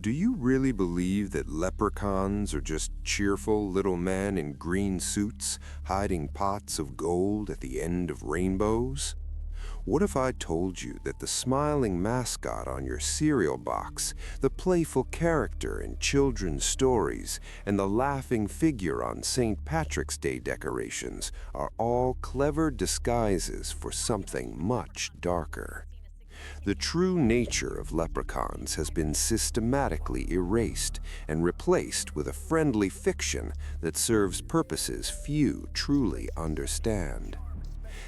Do you really believe that leprechauns are just cheerful little men in green suits hiding pots of gold at the end of rainbows? What if I told you that the smiling mascot on your cereal box, the playful character in children's stories, and the laughing figure on St. Patrick's Day decorations are all clever disguises for something much darker? The true nature of leprechauns has been systematically erased and replaced with a friendly fiction that serves purposes few truly understand.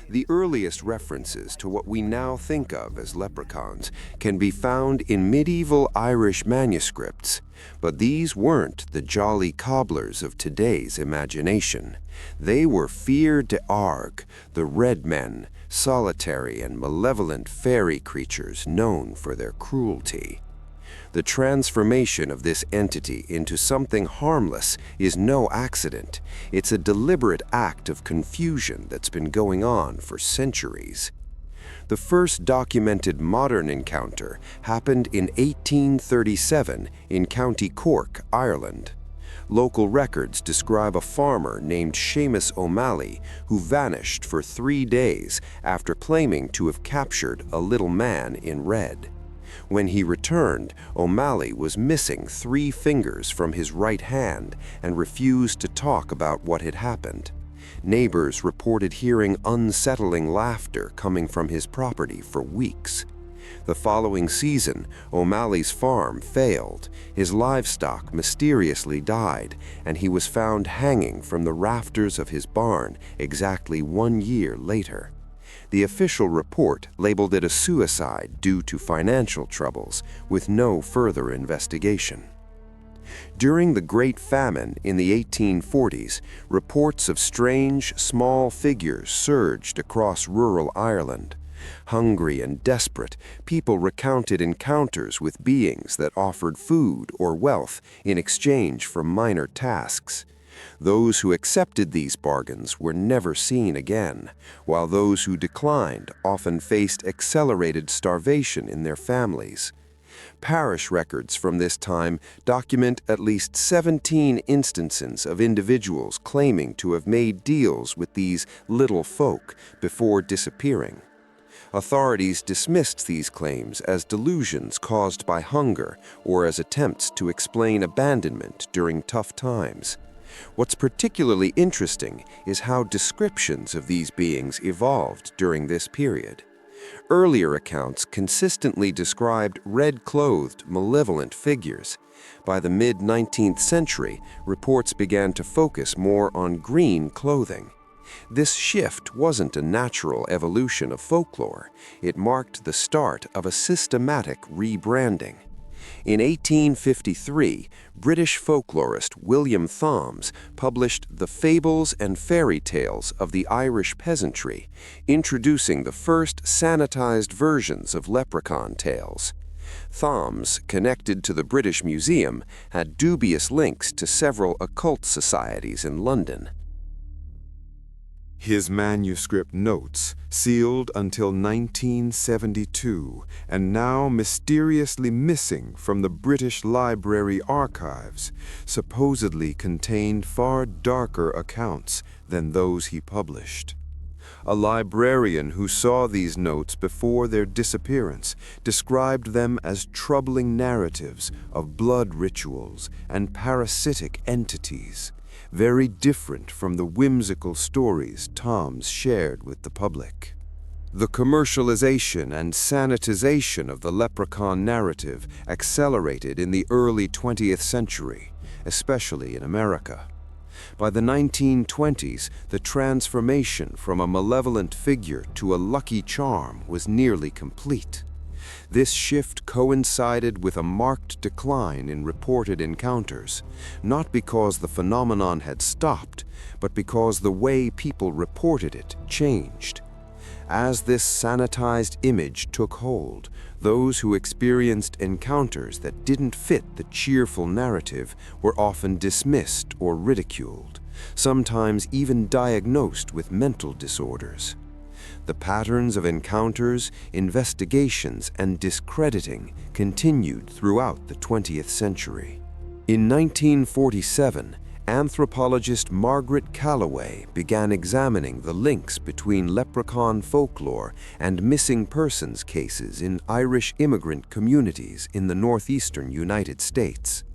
The earliest references to what we now think of as leprechauns can be found in medieval Irish manuscripts, but these weren't the jolly cobblers of today's imagination. They were Fir de Arg, the red men, solitary and malevolent fairy creatures known for their cruelty. The transformation of this entity into something harmless is no accident. It's a deliberate act of confusion that's been going on for centuries. The first documented modern encounter happened in 1837 in County Cork, Ireland. Local records describe a farmer named Seamus O'Malley who vanished for 3 days after claiming to have captured a little man in red. When he returned, O'Malley was missing 3 fingers from his right hand and refused to talk about what had happened. Neighbors reported hearing unsettling laughter coming from his property for weeks. The following season, O'Malley's farm failed, his livestock mysteriously died, and he was found hanging from the rafters of his barn exactly 1 year later. The official report labeled it a suicide due to financial troubles, with no further investigation. During the Great Famine in the 1840s, reports of strange, small figures surged across rural Ireland. Hungry and desperate, people recounted encounters with beings that offered food or wealth in exchange for minor tasks. Those who accepted these bargains were never seen again, while those who declined often faced accelerated starvation in their families. Parish records from this time document at least 17 instances of individuals claiming to have made deals with these little folk before disappearing. Authorities dismissed these claims as delusions caused by hunger or as attempts to explain abandonment during tough times. What's particularly interesting is how descriptions of these beings evolved during this period. Earlier accounts consistently described red-clothed, malevolent figures. By the mid-19th century, reports began to focus more on green clothing. This shift wasn't a natural evolution of folklore. It marked the start of a systematic rebranding. In 1853, British folklorist William Thoms published The Fables and Fairy Tales of the Irish Peasantry, introducing the first sanitized versions of leprechaun tales. Thoms, connected to the British Museum, had dubious links to several occult societies in London. His manuscript notes, sealed until 1972, and now mysteriously missing from the British Library archives, supposedly contained far darker accounts than those he published. A librarian who saw these notes before their disappearance described them as troubling narratives of blood rituals and parasitic entities, very different from the whimsical stories Thoms shared with the public. The commercialization and sanitization of the leprechaun narrative accelerated in the early 20th century, especially in America. By the 1920s, the transformation from a malevolent figure to a lucky charm was nearly complete. This shift coincided with a marked decline in reported encounters, not because the phenomenon had stopped, but because the way people reported it changed. As this sanitized image took hold, those who experienced encounters that didn't fit the cheerful narrative were often dismissed or ridiculed, sometimes even diagnosed with mental disorders. The patterns of encounters, investigations, and discrediting continued throughout the 20th century. In 1947, anthropologist Margaret Calloway began examining the links between leprechaun folklore and missing persons cases in Irish immigrant communities in the northeastern United States.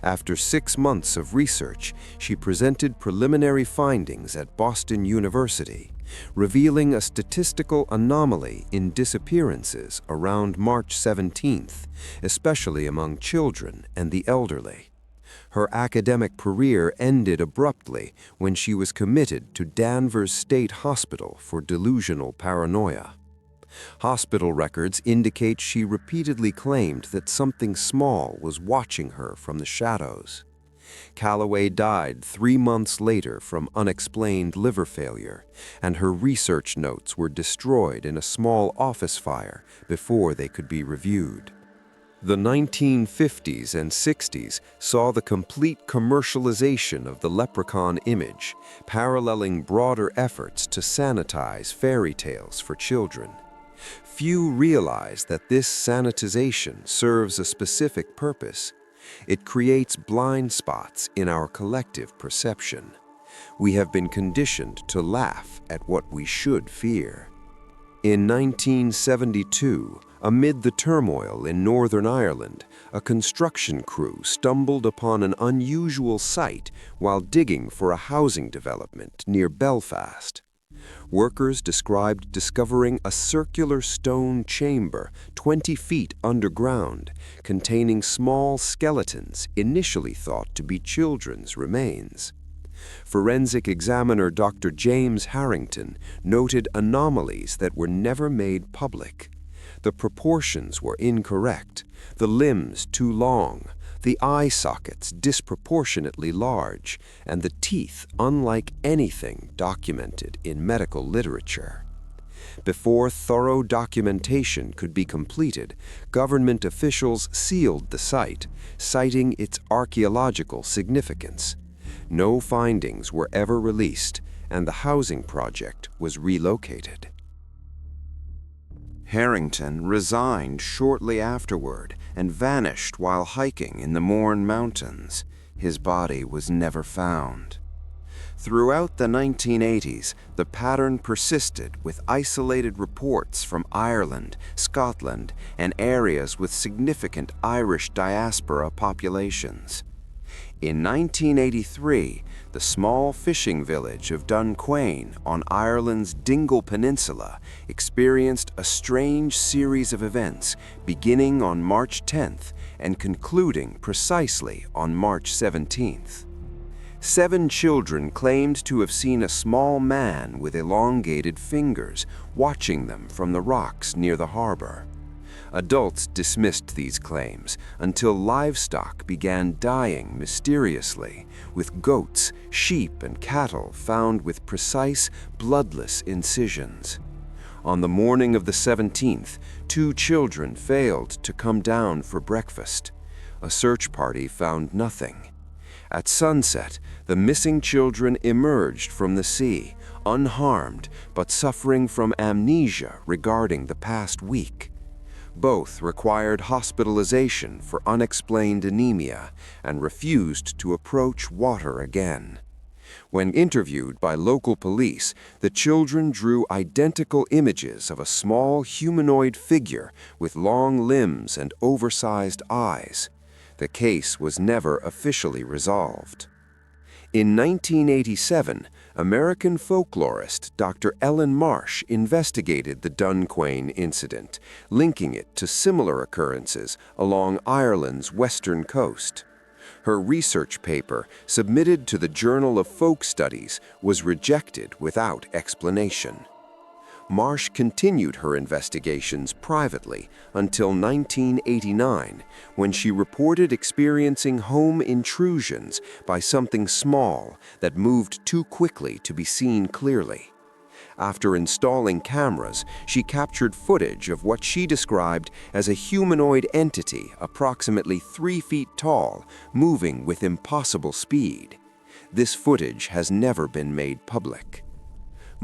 After 6 months of research, she presented preliminary findings at Boston University, revealing a statistical anomaly in disappearances around March 17th, especially among children and the elderly. Her academic career ended abruptly when she was committed to Danvers State Hospital for delusional paranoia. Hospital records indicate she repeatedly claimed that something small was watching her from the shadows. Calloway died 3 months later from unexplained liver failure, and her research notes were destroyed in a small office fire before they could be reviewed. The 1950s and 60s saw the complete commercialization of the leprechaun image, paralleling broader efforts to sanitize fairy tales for children. Few realize that this sanitization serves a specific purpose. It creates blind spots in our collective perception. We have been conditioned to laugh at what we should fear. In 1972, amid the turmoil in Northern Ireland, a construction crew stumbled upon an unusual sight while digging for a housing development near Belfast. Workers described discovering a circular stone chamber 20 feet underground, containing small skeletons initially thought to be children's remains. Forensic examiner Dr. James Harrington noted anomalies that were never made public. The proportions were incorrect, the limbs too long, the eye sockets disproportionately large, and the teeth unlike anything documented in medical literature. Before thorough documentation could be completed, government officials sealed the site, citing its archaeological significance. No findings were ever released, and the housing project was relocated. Harrington resigned shortly afterward and vanished while hiking in the Mourne Mountains. His body was never found. Throughout the 1980s, the pattern persisted with isolated reports from Ireland, Scotland, and areas with significant Irish diaspora populations. In 1983, the small fishing village of Dunquain on Ireland's Dingle Peninsula experienced a strange series of events beginning on March 10th and concluding precisely on March 17th. 7 children claimed to have seen a small man with elongated fingers watching them from the rocks near the harbor. Adults dismissed these claims until livestock began dying mysteriously, with goats, sheep, and cattle found with precise, bloodless incisions. On the morning of the 17th, 2 children failed to come down for breakfast. A search party found nothing. At sunset, the missing children emerged from the sea, unharmed but suffering from amnesia regarding the past week. Both required hospitalization for unexplained anemia and refused to approach water again. When interviewed by local police, the children drew identical images of a small humanoid figure with long limbs and oversized eyes. The case was never officially resolved. In 1987, American folklorist Dr. Ellen Marsh investigated the Dunquain incident, linking it to similar occurrences along Ireland's western coast. Her research paper, submitted to the Journal of Folk Studies, was rejected without explanation. Marsh continued her investigations privately until 1989, when she reported experiencing home intrusions by something small that moved too quickly to be seen clearly. After installing cameras, she captured footage of what she described as a humanoid entity approximately 3 feet tall, moving with impossible speed. This footage has never been made public.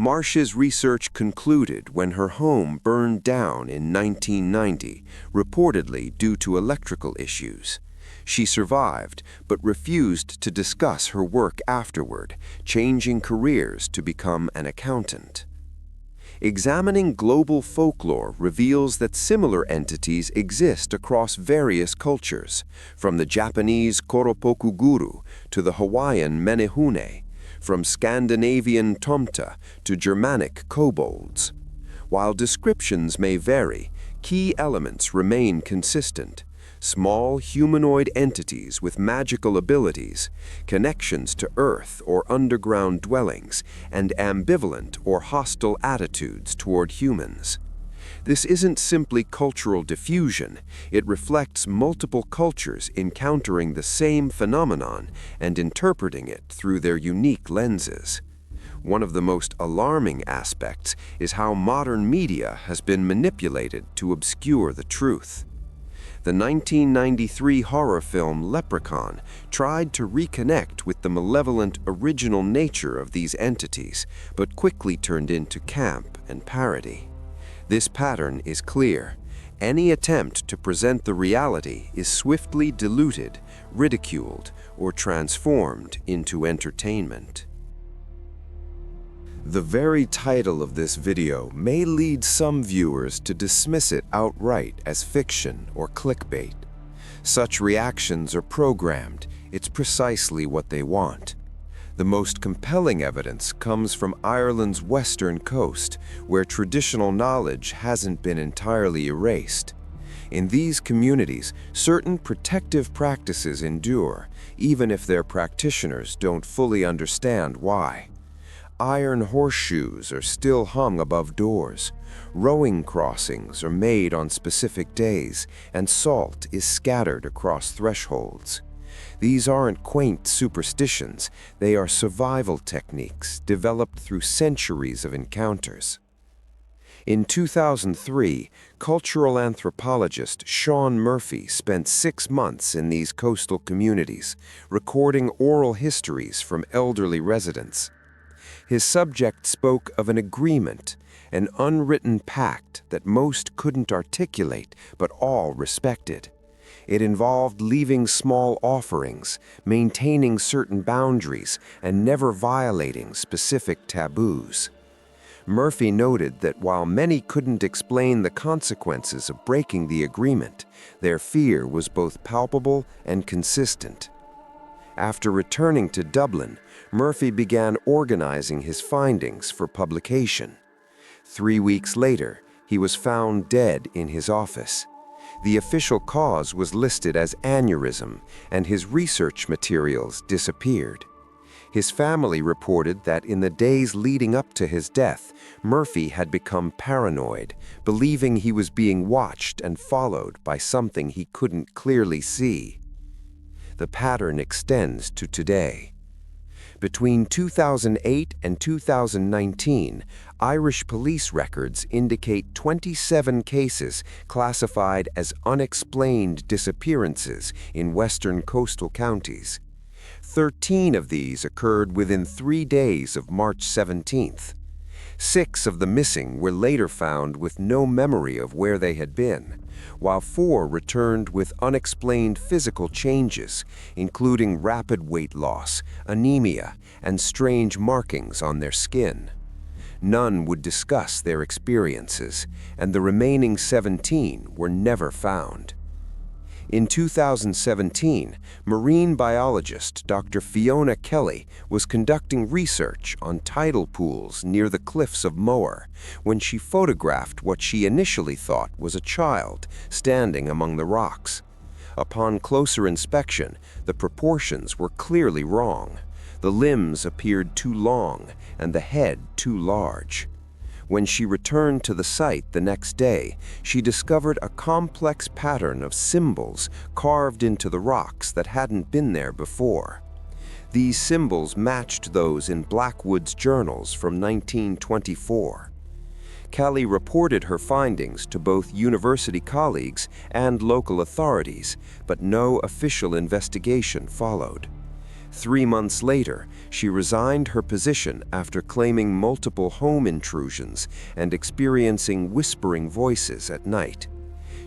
Marsh's research concluded when her home burned down in 1990, reportedly due to electrical issues. She survived, but refused to discuss her work afterward, changing careers to become an accountant. Examining global folklore reveals that similar entities exist across various cultures, from the Japanese Koropoku Guru to the Hawaiian Menehune, from Scandinavian Tomta to Germanic kobolds. While descriptions may vary, key elements remain consistent. Small humanoid entities with magical abilities, connections to earth or underground dwellings, and ambivalent or hostile attitudes toward humans. This isn't simply cultural diffusion, it reflects multiple cultures encountering the same phenomenon and interpreting it through their unique lenses. One of the most alarming aspects is how modern media has been manipulated to obscure the truth. The 1993 horror film Leprechaun tried to reconnect with the malevolent original nature of these entities, but quickly turned into camp and parody. This pattern is clear. Any attempt to present the reality is swiftly diluted, ridiculed, or transformed into entertainment. The very title of this video may lead some viewers to dismiss it outright as fiction or clickbait. Such reactions are programmed. It's precisely what they want. The most compelling evidence comes from Ireland's western coast, where traditional knowledge hasn't been entirely erased. In these communities, certain protective practices endure, even if their practitioners don't fully understand why. Iron horseshoes are still hung above doors, rowing crossings are made on specific days, and salt is scattered across thresholds. These aren't quaint superstitions, they are survival techniques developed through centuries of encounters. In 2003, cultural anthropologist Sean Murphy spent 6 months in these coastal communities, recording oral histories from elderly residents. His subject spoke of an agreement, an unwritten pact that most couldn't articulate but all respected. It involved leaving small offerings, maintaining certain boundaries, and never violating specific taboos. Murphy noted that while many couldn't explain the consequences of breaking the agreement, their fear was both palpable and consistent. After returning to Dublin, Murphy began organizing his findings for publication. 3 weeks later, he was found dead in his office. The official cause was listed as aneurysm, and his research materials disappeared. His family reported that in the days leading up to his death, Murphy had become paranoid, believing he was being watched and followed by something he couldn't clearly see. The pattern extends to today. Between 2008 and 2019, Irish police records indicate 27 cases classified as unexplained disappearances in western coastal counties. 13 of these occurred within 3 days of March 17th. 6 of the missing were later found with no memory of where they had been, while 4 returned with unexplained physical changes, including rapid weight loss, anemia, and strange markings on their skin. None would discuss their experiences, and the remaining 17 were never found. In 2017, marine biologist Dr. Fiona Kelly was conducting research on tidal pools near the cliffs of Moher when she photographed what she initially thought was a child standing among the rocks. Upon closer inspection, the proportions were clearly wrong. The limbs appeared too long and the head too large. When she returned to the site the next day, she discovered a complex pattern of symbols carved into the rocks that hadn't been there before. These symbols matched those in Blackwood's journals from 1924. Kelly reported her findings to both university colleagues and local authorities, but no official investigation followed. 3 months later, she resigned her position after claiming multiple home intrusions and experiencing whispering voices at night.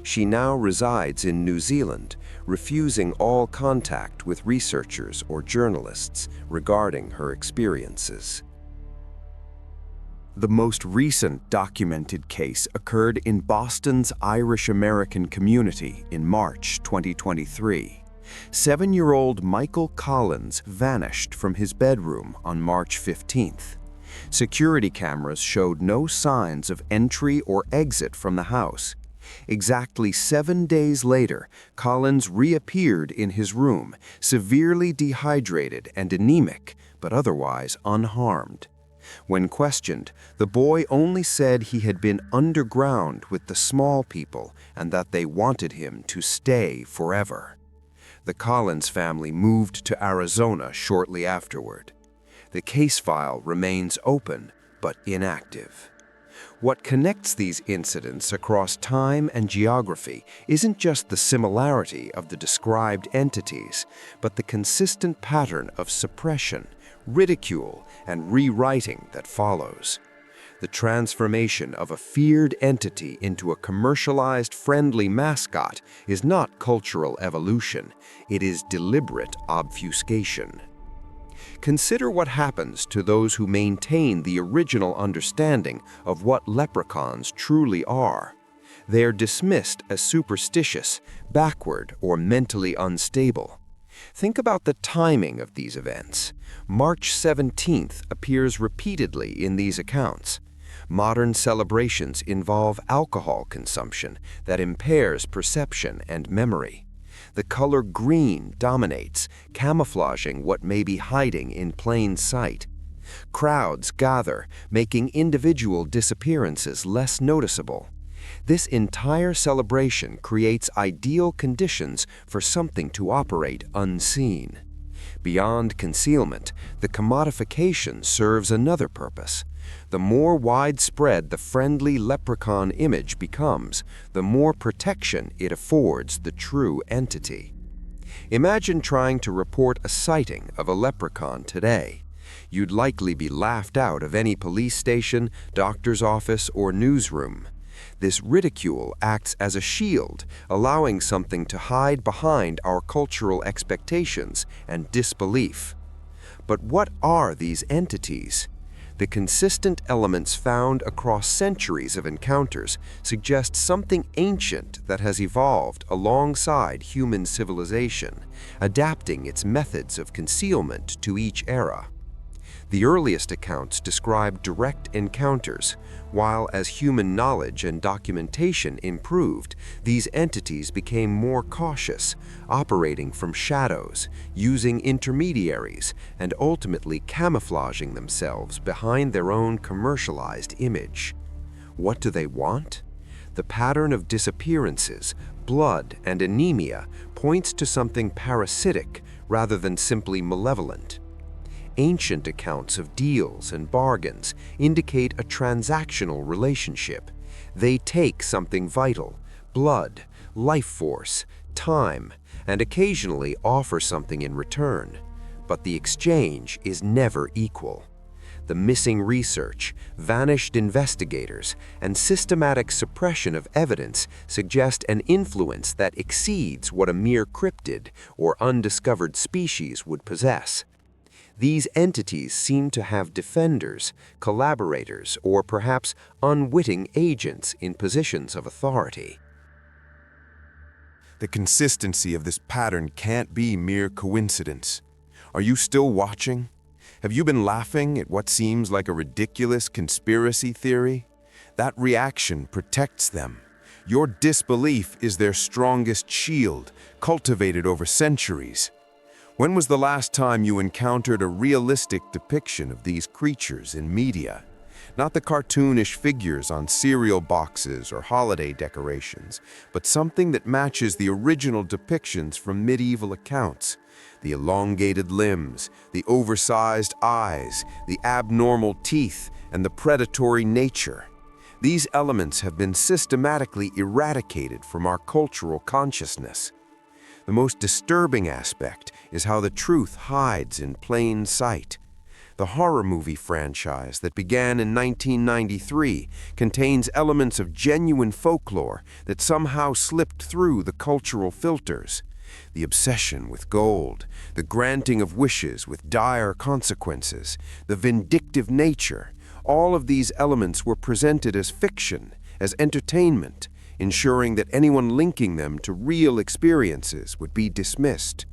She now resides in New Zealand, refusing all contact with researchers or journalists regarding her experiences. The most recent documented case occurred in Boston's Irish-American community in March 2023. 7-year-old Michael Collins vanished from his bedroom on March 15th. Security cameras showed no signs of entry or exit from the house. Exactly 7 days later, Collins reappeared in his room, severely dehydrated and anemic, but otherwise unharmed. When questioned, the boy only said he had been underground with the small people and that they wanted him to stay forever. The Collins family moved to Arizona shortly afterward. The case file remains open but inactive. What connects these incidents across time and geography isn't just the similarity of the described entities, but the consistent pattern of suppression, ridicule, and rewriting that follows. The transformation of a feared entity into a commercialized friendly mascot is not cultural evolution, it is deliberate obfuscation. Consider what happens to those who maintain the original understanding of what leprechauns truly are. They are dismissed as superstitious, backward, or mentally unstable. Think about the timing of these events. March 17th appears repeatedly in these accounts. Modern celebrations involve alcohol consumption that impairs perception and memory. The color green dominates, camouflaging what may be hiding in plain sight. Crowds gather, making individual disappearances less noticeable. This entire celebration creates ideal conditions for something to operate unseen. Beyond concealment, the commodification serves another purpose. The more widespread the friendly leprechaun image becomes, the more protection it affords the true entity. Imagine trying to report a sighting of a leprechaun today. You'd likely be laughed out of any police station, doctor's office, or newsroom. This ridicule acts as a shield, allowing something to hide behind our cultural expectations and disbelief. But what are these entities? The consistent elements found across centuries of encounters suggest something ancient that has evolved alongside human civilization, adapting its methods of concealment to each era. The earliest accounts describe direct encounters, while as human knowledge and documentation improved, these entities became more cautious, operating from shadows, using intermediaries, and ultimately camouflaging themselves behind their own commercialized image. What do they want? The pattern of disappearances, blood, and anemia points to something parasitic rather than simply malevolent. Ancient accounts of deals and bargains indicate a transactional relationship. They take something vital, blood, life force, time, and occasionally offer something in return. But the exchange is never equal. The missing research, vanished investigators, and systematic suppression of evidence suggest an influence that exceeds what a mere cryptid or undiscovered species would possess. These entities seem to have defenders, collaborators, or perhaps unwitting agents in positions of authority. The consistency of this pattern can't be mere coincidence. Are you still watching? Have you been laughing at what seems like a ridiculous conspiracy theory? That reaction protects them. Your disbelief is their strongest shield, cultivated over centuries. When was the last time you encountered a realistic depiction of these creatures in media? Not the cartoonish figures on cereal boxes or holiday decorations, but something that matches the original depictions from medieval accounts. The elongated limbs, the oversized eyes, the abnormal teeth, and the predatory nature. These elements have been systematically eradicated from our cultural consciousness. The most disturbing aspect is how the truth hides in plain sight. The horror movie franchise that began in 1993 contains elements of genuine folklore that somehow slipped through the cultural filters. The obsession with gold, the granting of wishes with dire consequences, the vindictive nature, all of these elements were presented as fiction, as entertainment, ensuring that anyone linking them to real experiences would be dismissed.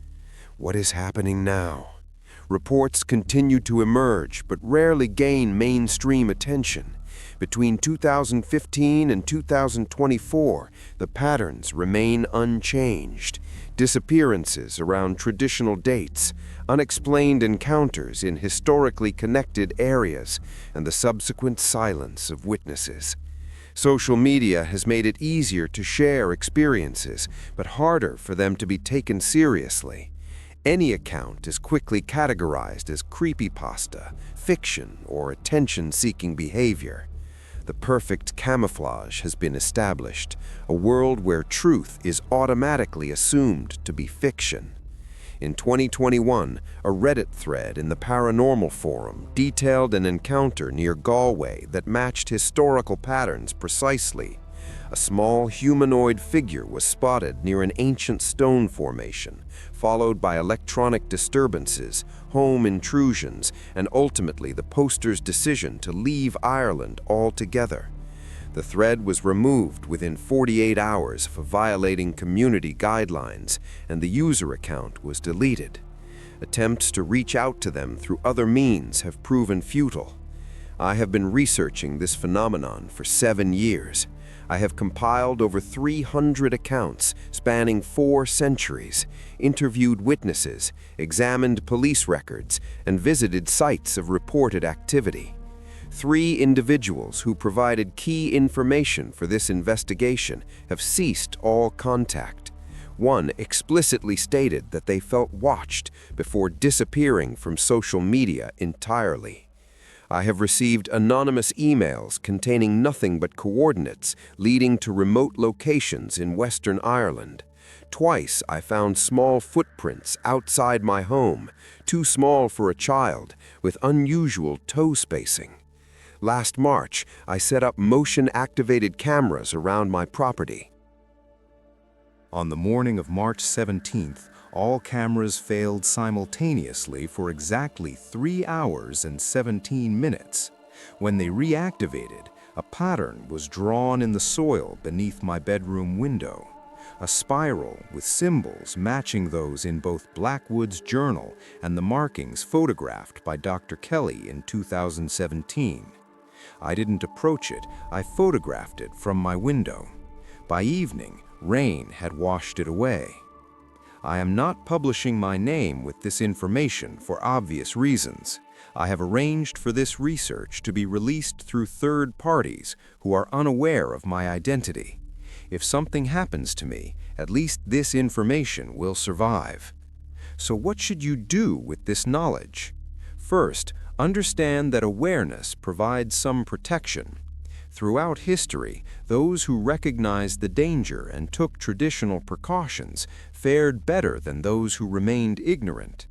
What is happening now? Reports continue to emerge, but rarely gain mainstream attention. Between 2015 and 2024, the patterns remain unchanged. Disappearances around traditional dates, unexplained encounters in historically connected areas, and the subsequent silence of witnesses. Social media has made it easier to share experiences, but harder for them to be taken seriously. Any account is quickly categorized as creepypasta, fiction, or attention-seeking behavior. The perfect camouflage has been established, a world where truth is automatically assumed to be fiction. In 2021, a Reddit thread in the Paranormal Forum detailed an encounter near Galway that matched historical patterns precisely. A small humanoid figure was spotted near an ancient stone formation, followed by electronic disturbances, home intrusions, and ultimately the poster's decision to leave Ireland altogether. The thread was removed within 48 hours for violating community guidelines, and the user account was deleted. Attempts to reach out to them through other means have proven futile. I have been researching this phenomenon for 7 years. I have compiled over 300 accounts spanning 4 centuries, interviewed witnesses, examined police records, and visited sites of reported activity. 3 individuals who provided key information for this investigation have ceased all contact. One explicitly stated that they felt watched before disappearing from social media entirely. I have received anonymous emails containing nothing but coordinates leading to remote locations in Western Ireland. Twice I found small footprints outside my home, too small for a child, with unusual toe spacing. Last March, I set up motion-activated cameras around my property. On the morning of March 17th, all cameras failed simultaneously for exactly 3 hours and 17 minutes. When they reactivated, a pattern was drawn in the soil beneath my bedroom window, a spiral with symbols matching those in both Blackwood's journal and the markings photographed by Dr. Kelly in 2017. I didn't approach it, I photographed it from my window. By evening, rain had washed it away. I am not publishing my name with this information for obvious reasons. I have arranged for this research to be released through third parties who are unaware of my identity. If something happens to me, at least this information will survive. So what should you do with this knowledge? First, understand that awareness provides some protection. Throughout history, those who recognized the danger and took traditional precautions fared better than those who remained ignorant.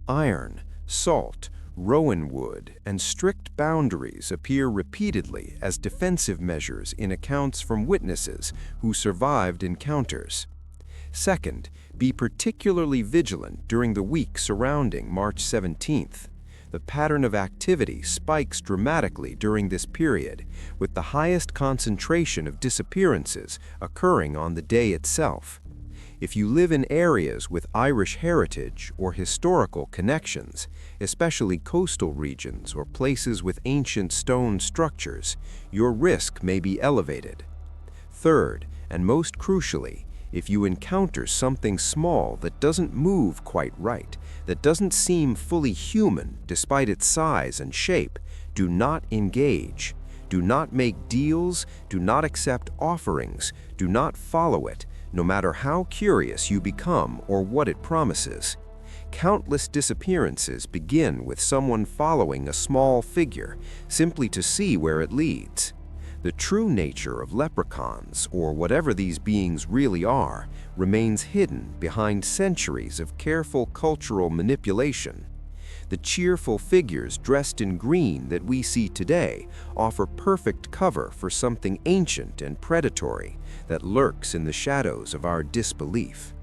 Iron, salt, rowan wood, and strict boundaries appear repeatedly as defensive measures in accounts from witnesses who survived encounters. Second, be particularly vigilant during the week surrounding March 17th. The pattern of activity spikes dramatically during this period, with the highest concentration of disappearances occurring on the day itself. If you live in areas with Irish heritage or historical connections, especially coastal regions or places with ancient stone structures, your risk may be elevated. Third, and most crucially, if you encounter something small that doesn't move quite right, that doesn't seem fully human despite its size and shape, do not engage. Do not make deals, do not accept offerings, do not follow it, no matter how curious you become or what it promises. Countless disappearances begin with someone following a small figure, simply to see where it leads. The true nature of leprechauns, or whatever these beings really are, remains hidden behind centuries of careful cultural manipulation. The cheerful figures dressed in green that we see today offer perfect cover for something ancient and predatory that lurks in the shadows of our disbelief.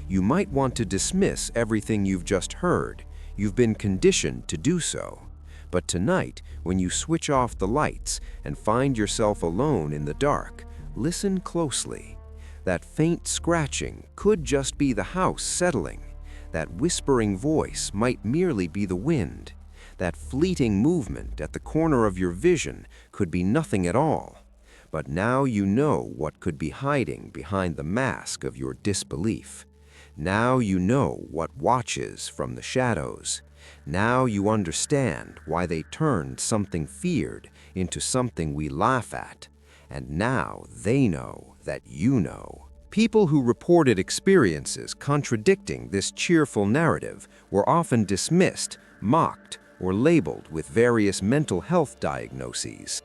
You might want to dismiss everything you've just heard. You've been conditioned to do so. But tonight, when you switch off the lights and find yourself alone in the dark, listen closely. That faint scratching could just be the house settling. That whispering voice might merely be the wind. That fleeting movement at the corner of your vision could be nothing at all. But now you know what could be hiding behind the mask of your disbelief. Now you know what watches from the shadows. Now you understand why they turned something feared into something we laugh at. And now they know that you know. People who reported experiences contradicting this cheerful narrative were often dismissed, mocked, or labeled with various mental health diagnoses.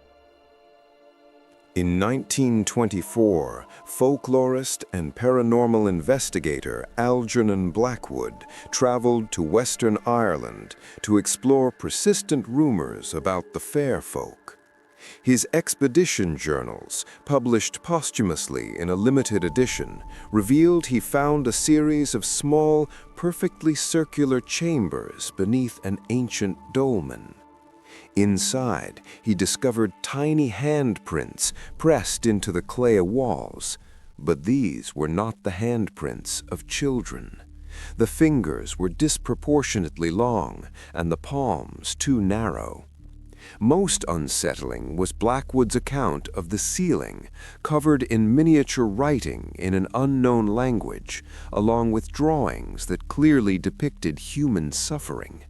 In 1924, folklorist and paranormal investigator Algernon Blackwood traveled to Western Ireland to explore persistent rumors about the fair folk. His expedition journals, published posthumously in a limited edition, revealed he found a series of small, perfectly circular chambers beneath an ancient dolmen. Inside, he discovered tiny handprints pressed into the clay walls, but these were not the handprints of children. The fingers were disproportionately long, and the palms too narrow. Most unsettling was Blackwood's account of the ceiling, covered in miniature writing in an unknown language, along with drawings that clearly depicted human suffering.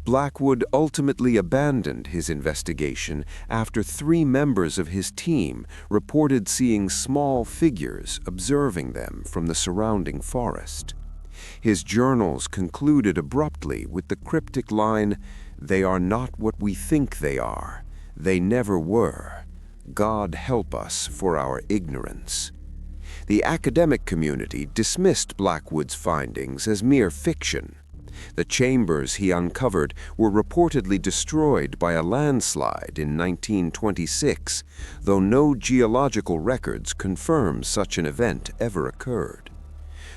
Blackwood ultimately abandoned his investigation after 3 members of his team reported seeing small figures observing them from the surrounding forest. His journals concluded abruptly with the cryptic line, "They are not what we think they are. They never were. God help us for our ignorance." The academic community dismissed Blackwood's findings as mere fiction. The chambers he uncovered were reportedly destroyed by a landslide in 1926, though no geological records confirm such an event ever occurred.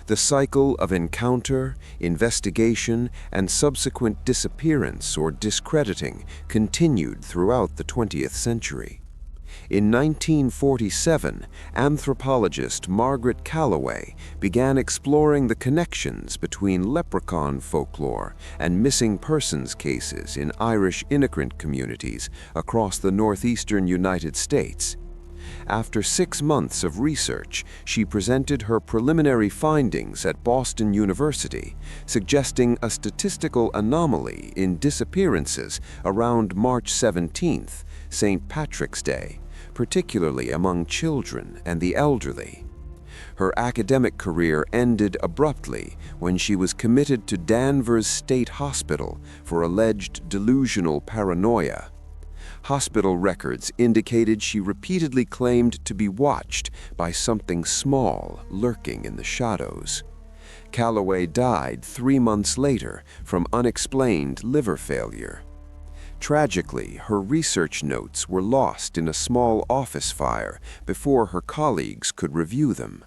The cycle of encounter, investigation, and subsequent disappearance or discrediting continued throughout the 20th century. In 1947, anthropologist Margaret Calloway began exploring the connections between leprechaun folklore and missing persons cases in Irish immigrant communities across the northeastern United States. After 6 months of research, she presented her preliminary findings at Boston University, suggesting a statistical anomaly in disappearances around March 17th, St. Patrick's Day, particularly among children and the elderly. Her academic career ended abruptly when she was committed to Danvers State Hospital for alleged delusional paranoia. Hospital records indicated she repeatedly claimed to be watched by something small lurking in the shadows. Calloway died 3 months later from unexplained liver failure. Tragically, her research notes were lost in a small office fire before her colleagues could review them.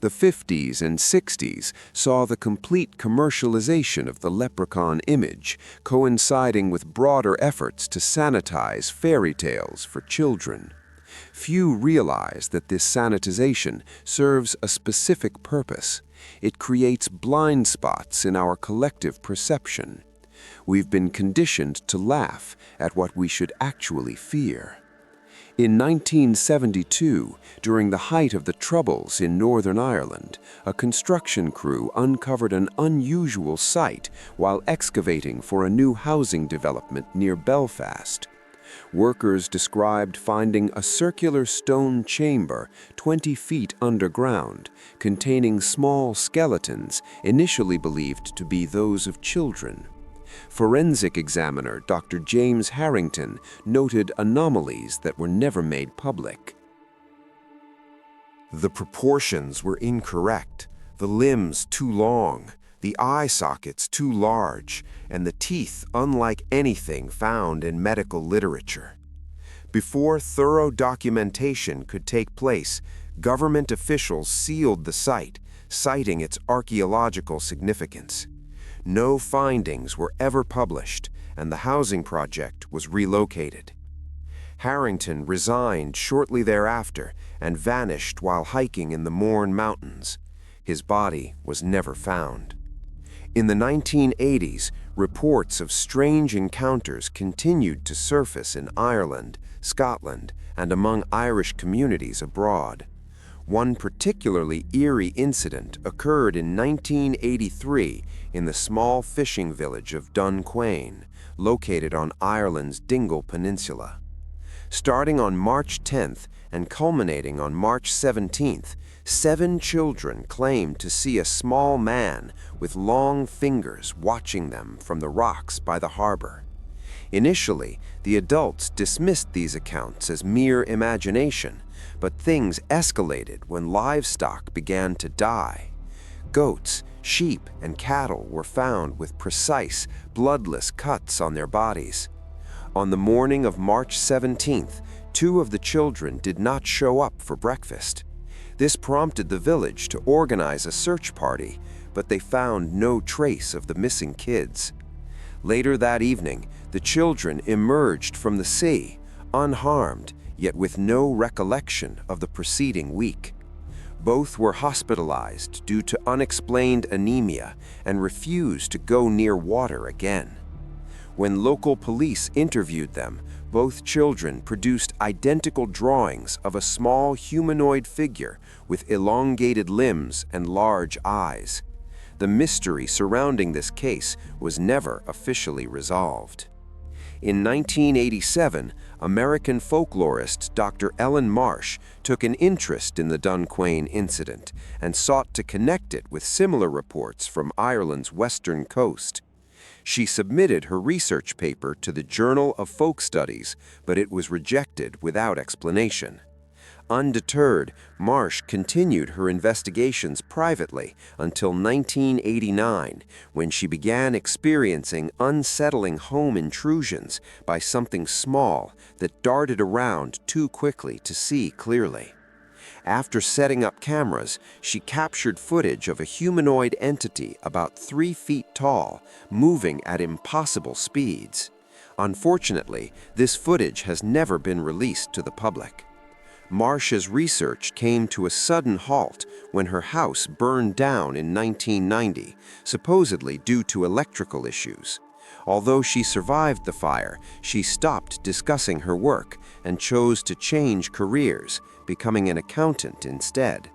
The 50s and 60s saw the complete commercialization of the leprechaun image, coinciding with broader efforts to sanitize fairy tales for children. Few realize that this sanitization serves a specific purpose. It creates blind spots in our collective perception. We've been conditioned to laugh at what we should actually fear. In 1972, during the height of the Troubles in Northern Ireland, a construction crew uncovered an unusual sight while excavating for a new housing development near Belfast. Workers described finding a circular stone chamber 20 feet underground, containing small skeletons initially believed to be those of children. Forensic examiner Dr. James Harrington noted anomalies that were never made public. The proportions were incorrect, the limbs too long, the eye sockets too large, and the teeth unlike anything found in medical literature. Before thorough documentation could take place, government officials sealed the site, citing its archaeological significance. No findings were ever published, and the housing project was relocated. Harrington resigned shortly thereafter and vanished while hiking in the Mourne Mountains. His body was never found. In the 1980s, reports of strange encounters continued to surface in Ireland, Scotland, and among Irish communities abroad. One particularly eerie incident occurred in 1983 in the small fishing village of Dunquain, located on Ireland's Dingle Peninsula. Starting on March 10th and culminating on March 17th, 7 children claimed to see a small man with long fingers watching them from the rocks by the harbor. Initially, the adults dismissed these accounts as mere imagination, but things escalated when livestock began to die. Goats, sheep, and cattle were found with precise, bloodless cuts on their bodies. On the morning of March 17th, 2 of the children did not show up for breakfast. This prompted the village to organize a search party, but they found no trace of the missing kids. Later that evening, the children emerged from the sea, unharmed, yet with no recollection of the preceding week. Both were hospitalized due to unexplained anemia and refused to go near water again. When local police interviewed them, both children produced identical drawings of a small humanoid figure with elongated limbs and large eyes. The mystery surrounding this case was never officially resolved. In 1987, American folklorist Dr. Ellen Marsh took an interest in the Dunquain incident and sought to connect it with similar reports from Ireland's western coast. She submitted her research paper to the Journal of Folk Studies, but it was rejected without explanation. Undeterred, Marsh continued her investigations privately until 1989, when she began experiencing unsettling home intrusions by something small that darted around too quickly to see clearly. After setting up cameras, she captured footage of a humanoid entity about 3 feet tall, moving at impossible speeds. Unfortunately, this footage has never been released to the public. Marsh's research came to a sudden halt when her house burned down in 1990, supposedly due to electrical issues. Although she survived the fire, she stopped discussing her work and chose to change careers, becoming an accountant instead.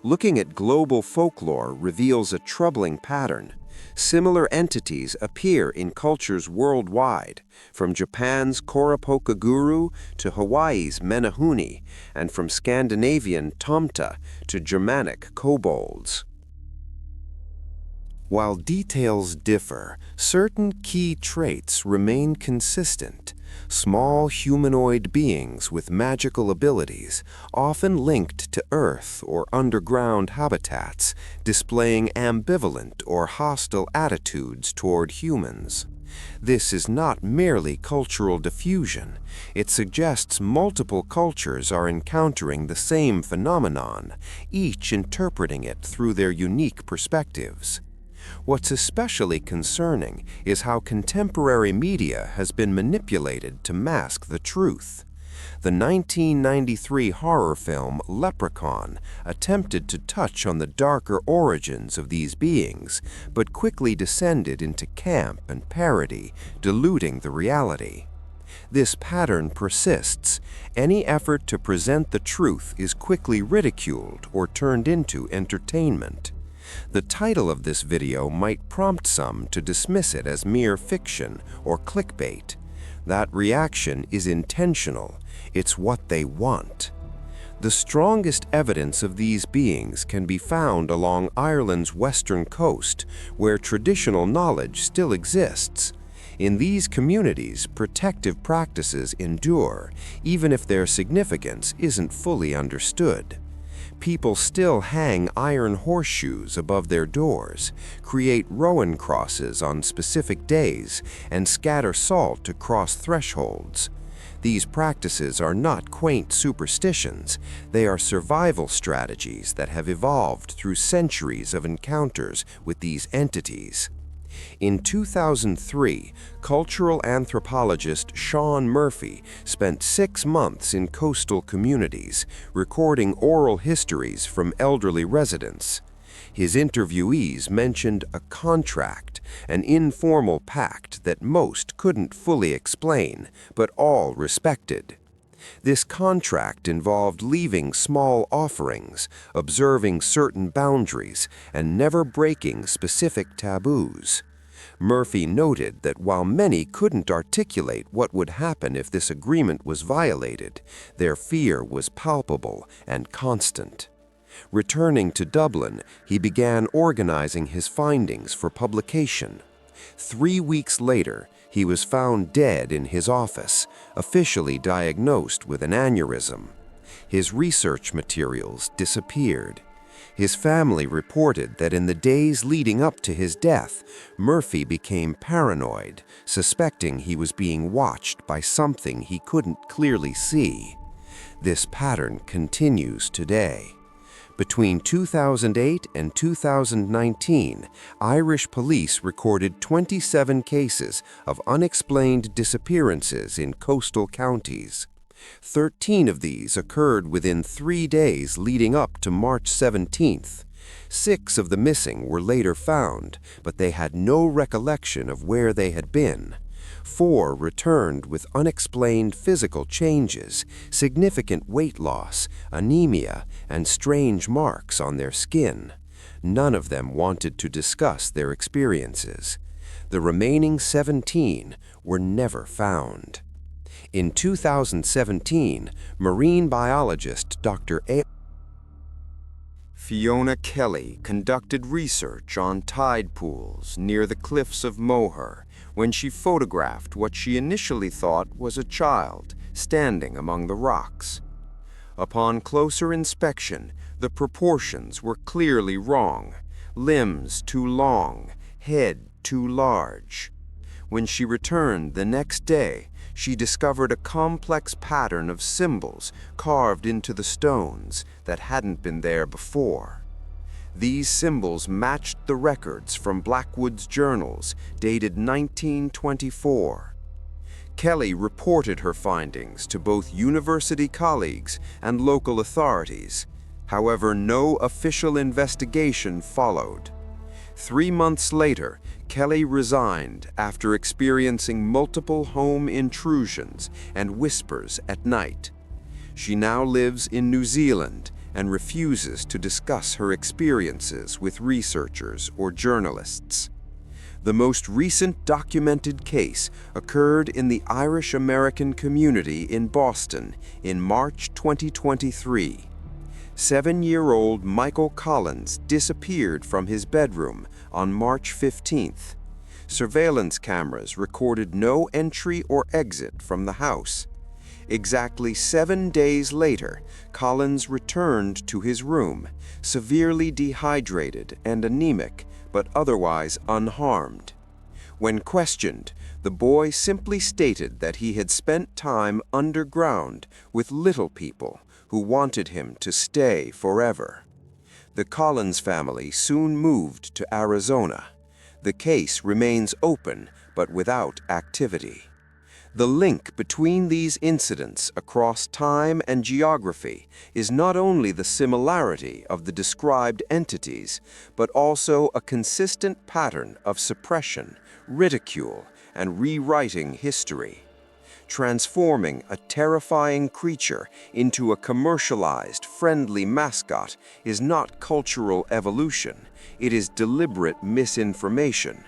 Looking at global folklore reveals a troubling pattern. Similar entities appear in cultures worldwide, from Japan's Koropoka Guru to Hawaii's Menehune, and from Scandinavian Tomta to Germanic kobolds. While details differ, certain key traits remain consistent. Small humanoid beings with magical abilities, often linked to Earth or underground habitats, displaying ambivalent or hostile attitudes toward humans. This is not merely cultural diffusion. It suggests multiple cultures are encountering the same phenomenon, each interpreting it through their unique perspectives. What's especially concerning is how contemporary media has been manipulated to mask the truth. The 1993 horror film Leprechaun attempted to touch on the darker origins of these beings, but quickly descended into camp and parody, diluting the reality. This pattern persists. Any effort to present the truth is quickly ridiculed or turned into entertainment. The title of this video might prompt some to dismiss it as mere fiction or clickbait. That reaction is intentional. It's what they want. The strongest evidence of these beings can be found along Ireland's western coast, where traditional knowledge still exists. In these communities, protective practices endure, even if their significance isn't fully understood. People still hang iron horseshoes above their doors, create Rowan crosses on specific days, and scatter salt to cross thresholds. These practices are not quaint superstitions, they are survival strategies that have evolved through centuries of encounters with these entities. In 2003, cultural anthropologist Sean Murphy spent 6 months in coastal communities, recording oral histories from elderly residents. His interviewees mentioned a contract, an informal pact that most couldn't fully explain, but all respected. This contract involved leaving small offerings, observing certain boundaries, and never breaking specific taboos. Murphy noted that while many couldn't articulate what would happen if this agreement was violated, their fear was palpable and constant. Returning to Dublin, he began organizing his findings for publication. 3 weeks later, he was found dead in his office, officially diagnosed with an aneurysm. His research materials disappeared. His family reported that in the days leading up to his death, Murphy became paranoid, suspecting he was being watched by something he couldn't clearly see. This pattern continues today. Between 2008 and 2019, Irish police recorded 27 cases of unexplained disappearances in coastal counties. 13 of these occurred within 3 days leading up to March 17th. 6 of the missing were later found, but they had no recollection of where they had been. 4 returned with unexplained physical changes, significant weight loss, anemia, and strange marks on their skin. None of them wanted to discuss their experiences. The remaining 17 were never found. In 2017, marine biologist Dr. Fiona Kelly conducted research on tide pools near the cliffs of Moher when she photographed what she initially thought was a child standing among the rocks. Upon closer inspection, the proportions were clearly wrong: limbs too long, head too large. When she returned the next day, she discovered a complex pattern of symbols carved into the stones that hadn't been there before. These symbols matched the records from Blackwood's journals dated 1924. Kelly reported her findings to both university colleagues and local authorities. However, no official investigation followed. 3 months later, Kelly resigned after experiencing multiple home intrusions and whispers at night. She now lives in New Zealand and refuses to discuss her experiences with researchers or journalists. The most recent documented case occurred in the Irish American community in Boston in March 2023. 7-year-old Michael Collins disappeared from his bedroom on March 15th. Surveillance cameras recorded no entry or exit from the house. Exactly 7 days later, Collins returned to his room, severely dehydrated and anemic, but otherwise unharmed. When questioned, the boy simply stated that he had spent time underground with little people who wanted him to stay forever. The Collins family soon moved to Arizona. The case remains open, but without activity. The link between these incidents across time and geography is not only the similarity of the described entities, but also a consistent pattern of suppression, ridicule, and rewriting history. Transforming a terrifying creature into a commercialized, friendly mascot is not cultural evolution, it is deliberate misinformation.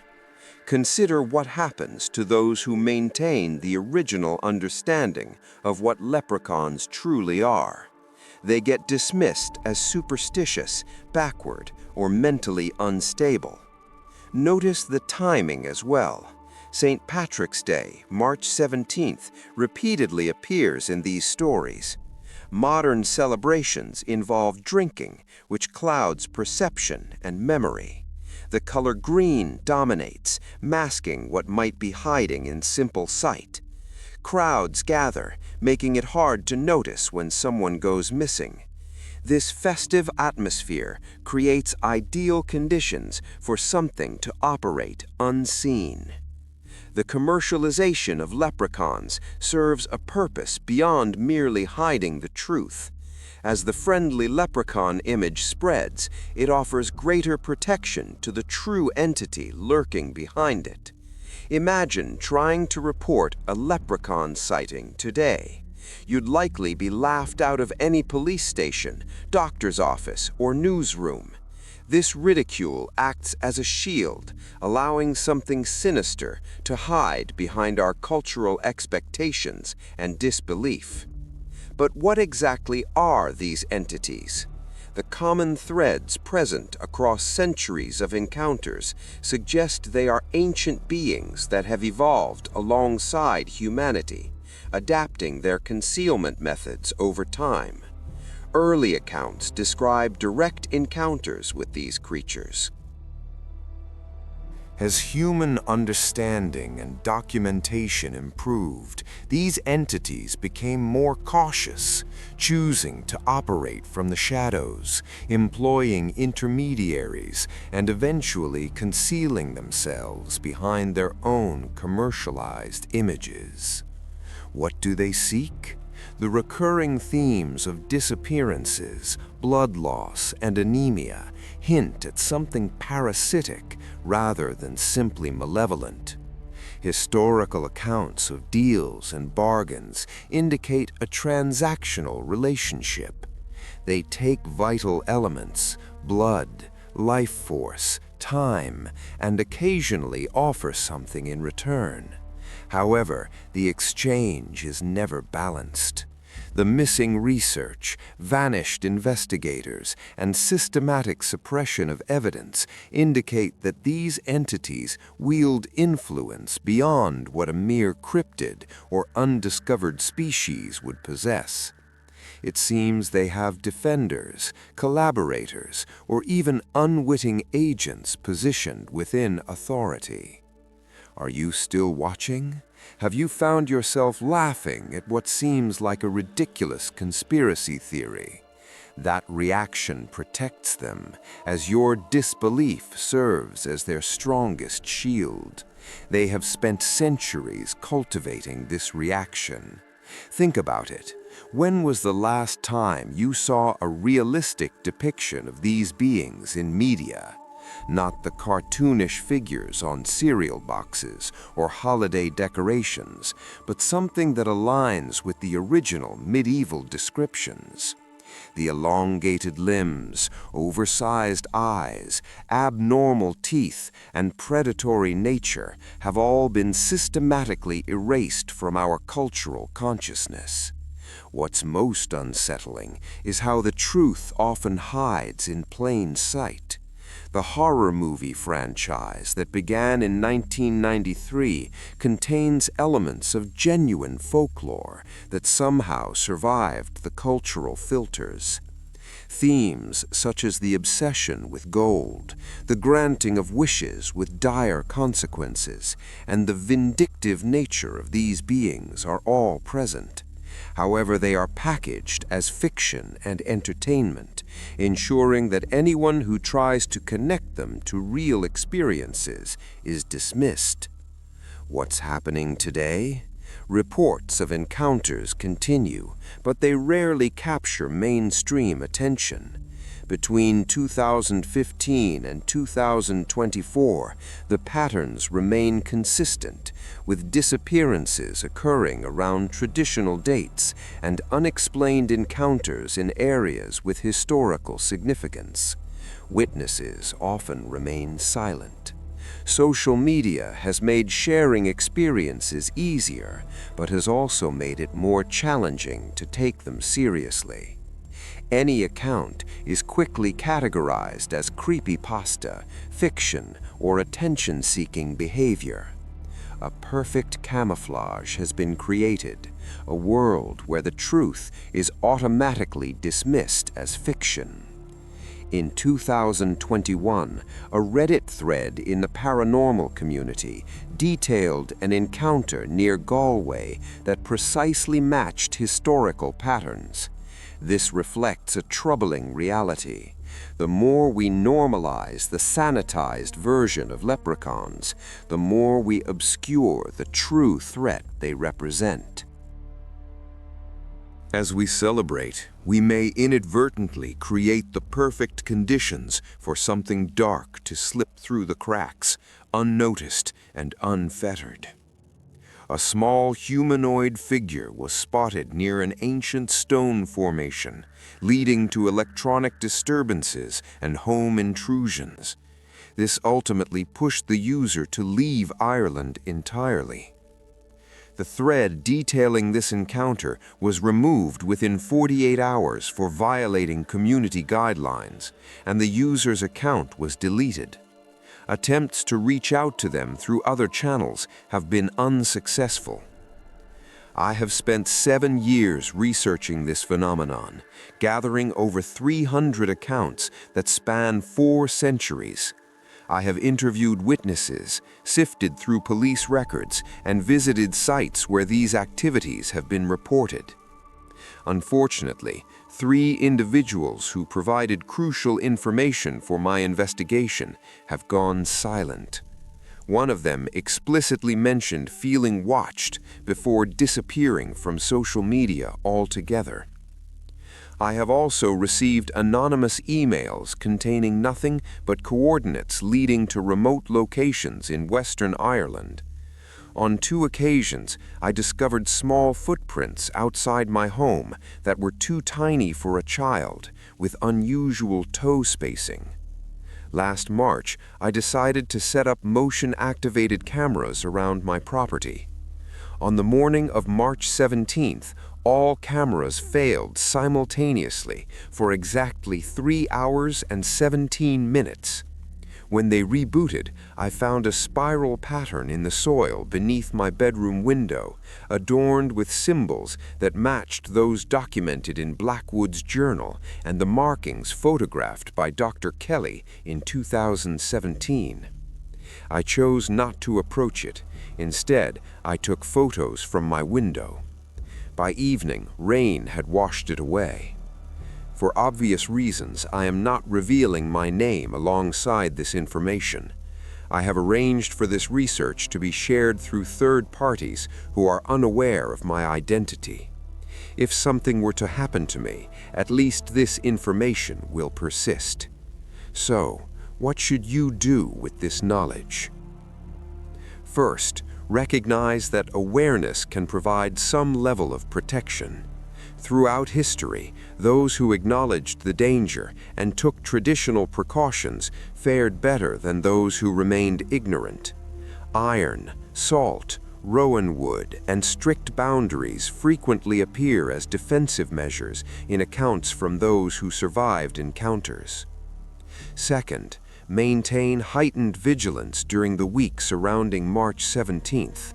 Consider what happens to those who maintain the original understanding of what leprechauns truly are. They get dismissed as superstitious, backward, or mentally unstable. Notice the timing as well. St. Patrick's Day, March 17th, repeatedly appears in these stories. Modern celebrations involve drinking, which clouds perception and memory. The color green dominates, masking what might be hiding in simple sight. Crowds gather, making it hard to notice when someone goes missing. This festive atmosphere creates ideal conditions for something to operate unseen. The commercialization of leprechauns serves a purpose beyond merely hiding the truth. As the friendly leprechaun image spreads, it offers greater protection to the true entity lurking behind it. Imagine trying to report a leprechaun sighting today. You'd likely be laughed out of any police station, doctor's office, or newsroom. This ridicule acts as a shield, allowing something sinister to hide behind our cultural expectations and disbelief. But what exactly are these entities? The common threads present across centuries of encounters suggest they are ancient beings that have evolved alongside humanity, adapting their concealment methods over time. Early accounts describe direct encounters with these creatures. As human understanding and documentation improved, these entities became more cautious, choosing to operate from the shadows, employing intermediaries, and eventually concealing themselves behind their own commercialized images. What do they seek? The recurring themes of disappearances, blood loss, and anemia hint at something parasitic rather than simply malevolent. Historical accounts of deals and bargains indicate a transactional relationship. They take vital elements, blood, life force, time, and occasionally offer something in return. However, the exchange is never balanced. The missing research, vanished investigators, and systematic suppression of evidence indicate that these entities wield influence beyond what a mere cryptid or undiscovered species would possess. It seems they have defenders, collaborators, or even unwitting agents positioned within authority. Are you still watching? Have you found yourself laughing at what seems like a ridiculous conspiracy theory? That reaction protects them, as your disbelief serves as their strongest shield. They have spent centuries cultivating this reaction. Think about it. When was the last time you saw a realistic depiction of these beings in media? Not the cartoonish figures on cereal boxes or holiday decorations, but something that aligns with the original medieval descriptions. The elongated limbs, oversized eyes, abnormal teeth, and predatory nature have all been systematically erased from our cultural consciousness. What's most unsettling is how the truth often hides in plain sight. The horror movie franchise that began in 1993 contains elements of genuine folklore that somehow survived the cultural filters. Themes such as the obsession with gold, the granting of wishes with dire consequences, and the vindictive nature of these beings are all present. However, they are packaged as fiction and entertainment, ensuring that anyone who tries to connect them to real experiences is dismissed. What's happening today? Reports of encounters continue, but they rarely capture mainstream attention. Between 2015 and 2024, the patterns remain consistent, with disappearances occurring around traditional dates and unexplained encounters in areas with historical significance. Witnesses often remain silent. Social media has made sharing experiences easier, but has also made it more challenging to take them seriously. Any account is quickly categorized as creepypasta, fiction, or attention-seeking behavior. A perfect camouflage has been created, a world where the truth is automatically dismissed as fiction. In 2021, a Reddit thread in the paranormal community detailed an encounter near Galway that precisely matched historical patterns. This reflects a troubling reality. The more we normalize the sanitized version of leprechauns, the more we obscure the true threat they represent. As we celebrate, we may inadvertently create the perfect conditions for something dark to slip through the cracks, unnoticed and unfettered. A small humanoid figure was spotted near an ancient stone formation, leading to electronic disturbances and home intrusions. This ultimately pushed the user to leave Ireland entirely. The thread detailing this encounter was removed within 48 hours for violating community guidelines, and the user's account was deleted. Attempts to reach out to them through other channels have been unsuccessful. I have spent 7 years researching this phenomenon, gathering over 300 accounts that span 4 centuries. I have interviewed witnesses, sifted through police records, and visited sites where these activities have been reported. Unfortunately, 3 individuals who provided crucial information for my investigation have gone silent. One of them explicitly mentioned feeling watched before disappearing from social media altogether. I have also received anonymous emails containing nothing but coordinates leading to remote locations in Western Ireland. On 2 occasions, I discovered small footprints outside my home that were too tiny for a child, with unusual toe spacing. Last March, I decided to set up motion-activated cameras around my property. On the morning of March 17th, all cameras failed simultaneously for exactly 3 hours and 17 minutes. When they rebooted, I found a spiral pattern in the soil beneath my bedroom window, adorned with symbols that matched those documented in Blackwood's journal and the markings photographed by Dr. Kelly in 2017. I chose not to approach it. Instead, I took photos from my window. By evening, rain had washed it away. For obvious reasons, I am not revealing my name alongside this information. I have arranged for this research to be shared through third parties who are unaware of my identity. If something were to happen to me, at least this information will persist. So, what should you do with this knowledge? First, recognize that awareness can provide some level of protection. Throughout history, those who acknowledged the danger and took traditional precautions fared better than those who remained ignorant. Iron, salt, rowan wood, and strict boundaries frequently appear as defensive measures in accounts from those who survived encounters. Second, maintain heightened vigilance during the week surrounding March 17th.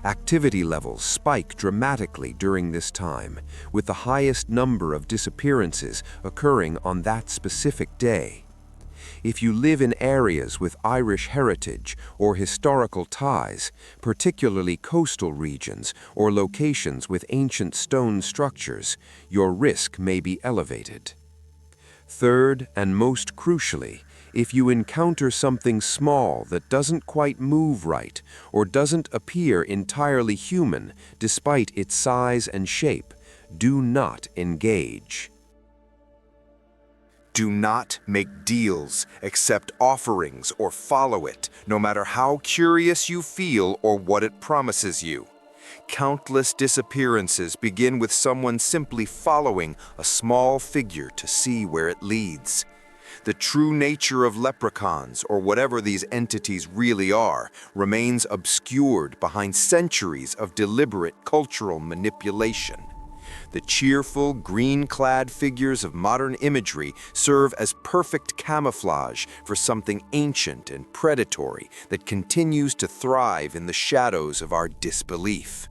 Activity levels spike dramatically during this time, with the highest number of disappearances occurring on that specific day. If you live in areas with Irish heritage or historical ties, particularly coastal regions or locations with ancient stone structures, your risk may be elevated. Third, and most crucially, if you encounter something small that doesn't quite move right or doesn't appear entirely human despite its size and shape, do not engage. Do not make deals, accept offerings, or follow it, no matter how curious you feel or what it promises you. Countless disappearances begin with someone simply following a small figure to see where it leads. The true nature of leprechauns, or whatever these entities really are, remains obscured behind centuries of deliberate cultural manipulation. The cheerful, green-clad figures of modern imagery serve as perfect camouflage for something ancient and predatory that continues to thrive in the shadows of our disbelief.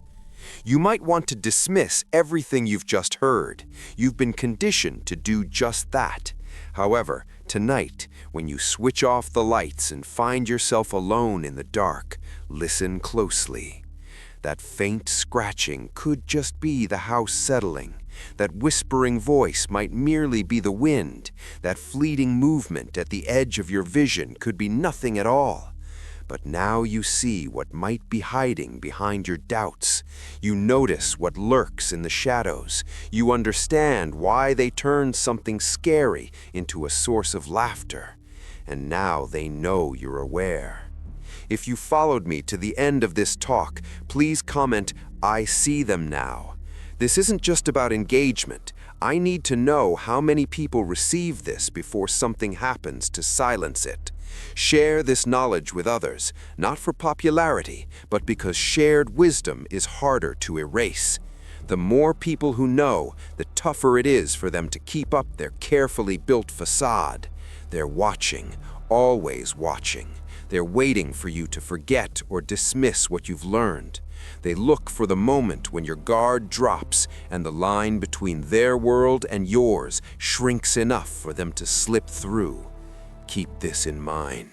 You might want to dismiss everything you've just heard. You've been conditioned to do just that. However, tonight, when you switch off the lights and find yourself alone in the dark, listen closely. That faint scratching could just be the house settling. That whispering voice might merely be the wind. That fleeting movement at the edge of your vision could be nothing at all. But now you see what might be hiding behind your doubts. You notice what lurks in the shadows. You understand why they turned something scary into a source of laughter. And now they know you're aware. If you followed me to the end of this talk, please comment, "I see them now." This isn't just about engagement. I need to know how many people receive this before something happens to silence it. Share this knowledge with others, not for popularity, but because shared wisdom is harder to erase. The more people who know, the tougher it is for them to keep up their carefully built facade. They're watching, always watching. They're waiting for you to forget or dismiss what you've learned. They look for the moment when your guard drops and the line between their world and yours shrinks enough for them to slip through. Keep this in mind.